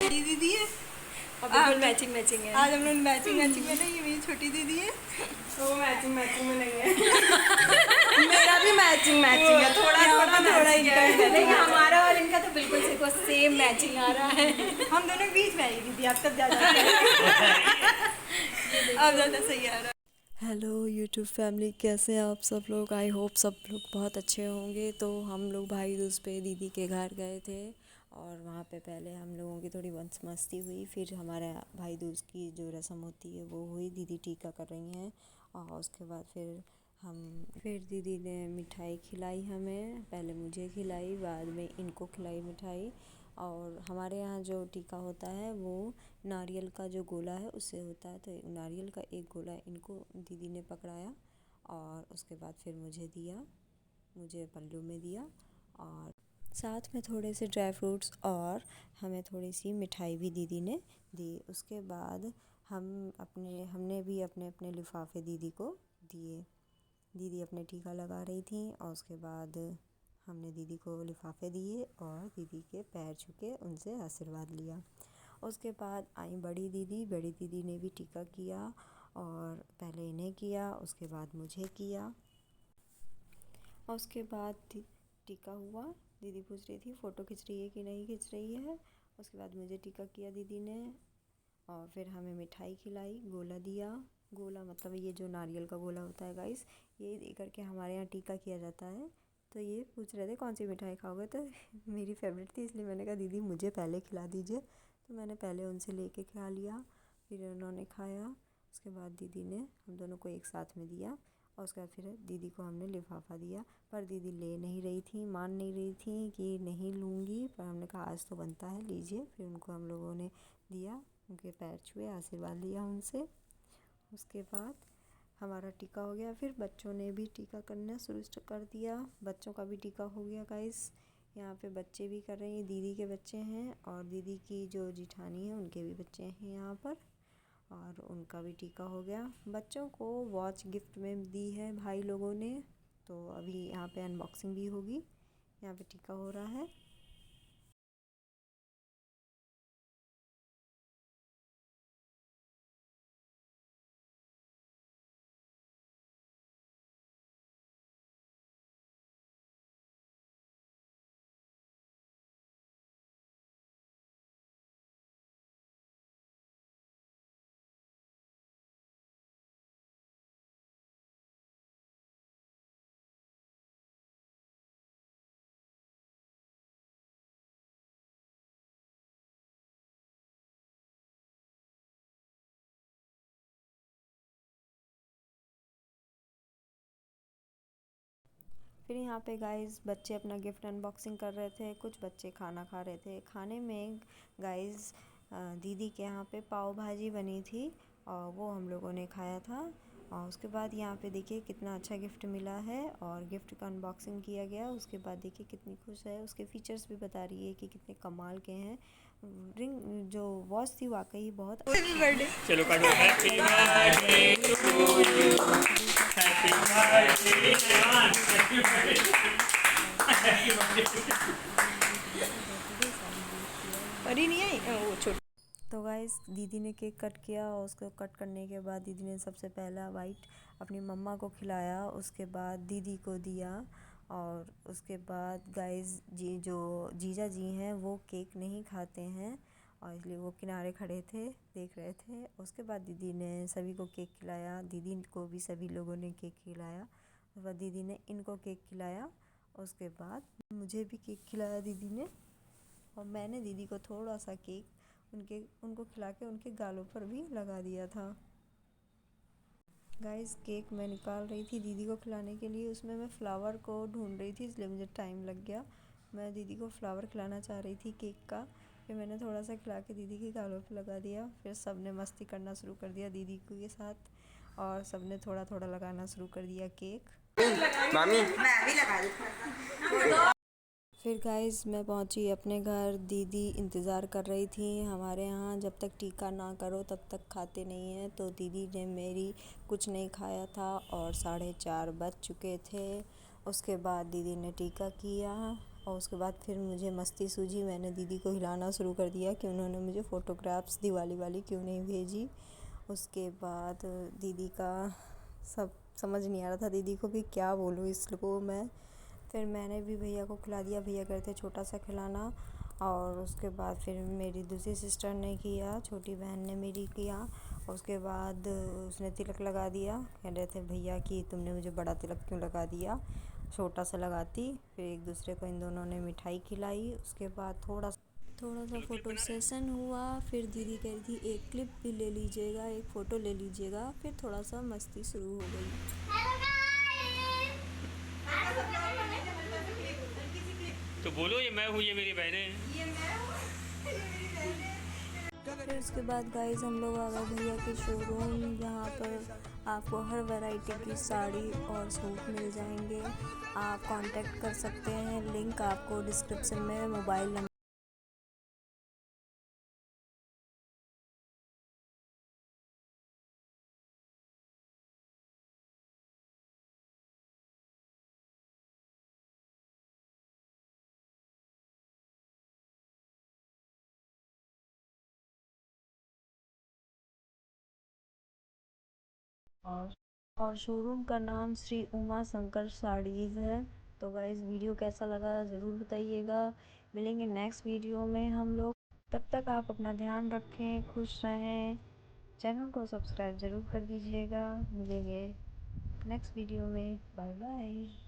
बड़ी दीदी है, बिल्कुल मैचिंग मैचिंग है। आज हम लोग मैचिंग मैचिंग में नहीं, ये मेरी छोटी दीदी है। वो मैचिंग मैचिंग में नहीं है। मेरा भी मैचिंग मैचिंग है, थोड़ा थोड़ा थोड़ा इनका लेकिन हमारा और इनका तो बिल्कुल देखो सेम मैचिंग आ रहा है। हम दोनों के बीच में आई दीदी, आप तब ज़्यादा अब ज़्यादा सही आ रहा है। हेलो यूट्यूब फैमिली, कैसे हैं आप सब लोग। आई होप सब लोग बहुत अच्छे होंगे। तो हम लोग भाई दूज पे दीदी के घर गए थे और वहाँ पे पहले हम लोगों की थोड़ी मस्ती हुई। फिर हमारे भाई दूज की जो रस्म होती है वो हुई, दीदी टीका कर रही हैं। और उसके बाद फिर दीदी ने मिठाई खिलाई हमें, पहले मुझे खिलाई, बाद में इनको खिलाई मिठाई। और हमारे यहाँ जो टीका होता है वो नारियल का जो गोला है उससे होता है। तो नारियल का एक गोला इनको दीदी ने पकड़ाया और उसके बाद फिर मुझे पल्लू में दिया और साथ में थोड़े से ड्राई फ्रूट्स और हमें थोड़ी सी मिठाई भी दीदी ने दी। उसके बाद हमने भी अपने अपने लिफाफे दीदी को दिए। दीदी अपने टीका लगा रही थी और उसके बाद हमने दीदी को लिफाफे दिए और दीदी के पैर छू के उनसे आशीर्वाद लिया। उसके बाद आई बड़ी दीदी ने भी टीका किया और पहले इन्हें किया, उसके बाद मुझे किया। और उसके बाद टीका हुआ, दीदी पूछ रही थी फ़ोटो खींच रही है कि नहीं खींच रही है। उसके बाद मुझे टीका किया दीदी ने और फिर हमें मिठाई खिलाई, गोला दिया। गोला मतलब ये जो नारियल का गोला होता है गाइस, ये दे करके हमारे यहाँ टीका किया जाता है। तो ये पूछ रहे थे कौन सी मिठाई खाओगे, तो मेरी फेवरेट थी इसलिए मैंने कहा दीदी मुझे पहले खिला दीजिए। तो मैंने पहले उनसे लेके खा लिया, फिर उन्होंने खाया। उसके बाद दीदी ने हम दोनों को एक साथ में दिया और उसके बाद फिर दीदी को हमने लिफाफा दिया। पर दीदी ले नहीं रही थी, मान नहीं रही थी कि नहीं लूँगी, पर हमने कहा आज तो बनता है, लीजिए। फिर उनको हम लोगों ने दिया, उनके पैर छुए, आशीर्वाद लिया उनसे। उसके बाद हमारा टीका हो गया। फिर बच्चों ने भी टीका करना शुरू कर दिया, बच्चों का भी टीका हो गया गाइस। यहाँ पे बच्चे भी कर रहे हैं, दीदी के बच्चे हैं और दीदी की जो जिठानी है उनके भी बच्चे हैं यहाँ पर, और उनका भी टीका हो गया। बच्चों को वॉच गिफ्ट में दी है भाई लोगों ने। तो अभी यहाँ पे अनबॉक्सिंग भी होगी, यहाँ पे टीका हो रहा है। फिर यहाँ पे गाइस बच्चे अपना गिफ्ट अनबॉक्सिंग कर रहे थे, कुछ बच्चे खाना खा रहे थे। खाने में गाइस दीदी के यहाँ पे पाव भाजी बनी थी और वो हम लोगों ने खाया था। और उसके बाद यहाँ पे देखिए कितना अच्छा गिफ्ट मिला है और गिफ्ट का अनबॉक्सिंग किया गया। उसके बाद देखिए कितनी खुश है, उसके फीचर्स भी बता रही है कि कितने कमाल के हैं। रिंग जो वॉच थी वाकई बहुत चलो काटो। Happy birthday to you, happy birthday happy बड़ी नहीं आई वो छोटी। तो गाइस दीदी ने केक कट किया और उसको कट करने के बाद दीदी ने सबसे पहला बाइट अपनी मम्मा को खिलाया, उसके बाद दीदी को दिया। और उसके बाद गाइस जो जीजा जी हैं वो केक नहीं खाते हैं और इसलिए वो किनारे खड़े थे, देख रहे थे। उसके बाद दीदी ने सभी को केक खिलाया, दीदी को भी सभी लोगों ने केक खिलाया। उसके बाद दीदी ने इनको केक खिलाया, उसके बाद मुझे भी केक खिलाया दीदी ने। और मैंने दीदी को थोड़ा सा केक उनको खिला के उनके गालों पर भी लगा दिया था। गाइस केक मैं निकाल रही थी दीदी को खिलाने के लिए, उसमें मैं फ़्लावर को ढूंढ रही थी इसलिए मुझे टाइम लग गया। मैं दीदी को फ़्लावर खिलाना चाह रही थी केक का, फिर मैंने थोड़ा सा खिला के दीदी के गालों पर लगा दिया। फिर सब ने मस्ती करना शुरू कर दिया दीदी के साथ और सब ने थोड़ा थोड़ा लगाना शुरू कर दिया केक। मामी मैं भी लगा दूँ। फिर गाइस मैं पहुंची अपने घर, दीदी इंतज़ार कर रही थी। हमारे यहाँ जब तक टीका ना करो तब तक खाते नहीं हैं, तो दीदी ने मेरी कुछ नहीं खाया था और 4:30 बज चुके थे। उसके बाद दीदी ने टीका किया और उसके बाद फिर मुझे मस्ती सूझी, मैंने दीदी को हिलाना शुरू कर दिया कि उन्होंने मुझे फ़ोटोग्राफ्स दिवाली वाली क्यों नहीं भेजी। उसके बाद दीदी का सब समझ नहीं आ रहा था दीदी को भी क्या बोलूँ इसको मैं। फिर मैंने भी भैया को खिला दिया, भैया कहते छोटा सा खिलाना। और उसके बाद फिर मेरी दूसरी सिस्टर ने किया, छोटी बहन ने मेरी किया। उसके बाद उसने तिलक लगा दिया, कह रहे थे भैया कि तुमने मुझे बड़ा तिलक क्यों लगा दिया, छोटा सा लगाती। फिर एक दूसरे को इन दोनों ने मिठाई खिलाई। उसके बाद थोड़ा सा फ़ोटो सेशन हुआ। फिर दीदी कह रही थी एक क्लिप भी ले लीजिएगा, एक फ़ोटो ले लीजिएगा। फिर थोड़ा सा मस्ती शुरू हो गई। तो बोलो ये मैं हूँ, ये मेरी बहनें हैं। फिर उसके बाद गाइस हम लोग आ गए भैया के शोरूम, जहाँ पर आपको हर वैरायटी की साड़ी और सूट मिल जाएंगे। आप कांटेक्ट कर सकते हैं, लिंक आपको डिस्क्रिप्शन में मोबाइल नंबर और शोरूम का नाम श्री उमा शंकर साड़ीज़ है। तो गाइस वीडियो कैसा लगा ज़रूर बताइएगा। मिलेंगे नेक्स्ट वीडियो में हम लोग, तब तक आप अपना ध्यान रखें, खुश रहें। चैनल को सब्सक्राइब ज़रूर कर दीजिएगा। मिलेंगे नेक्स्ट वीडियो में, बाय बाय।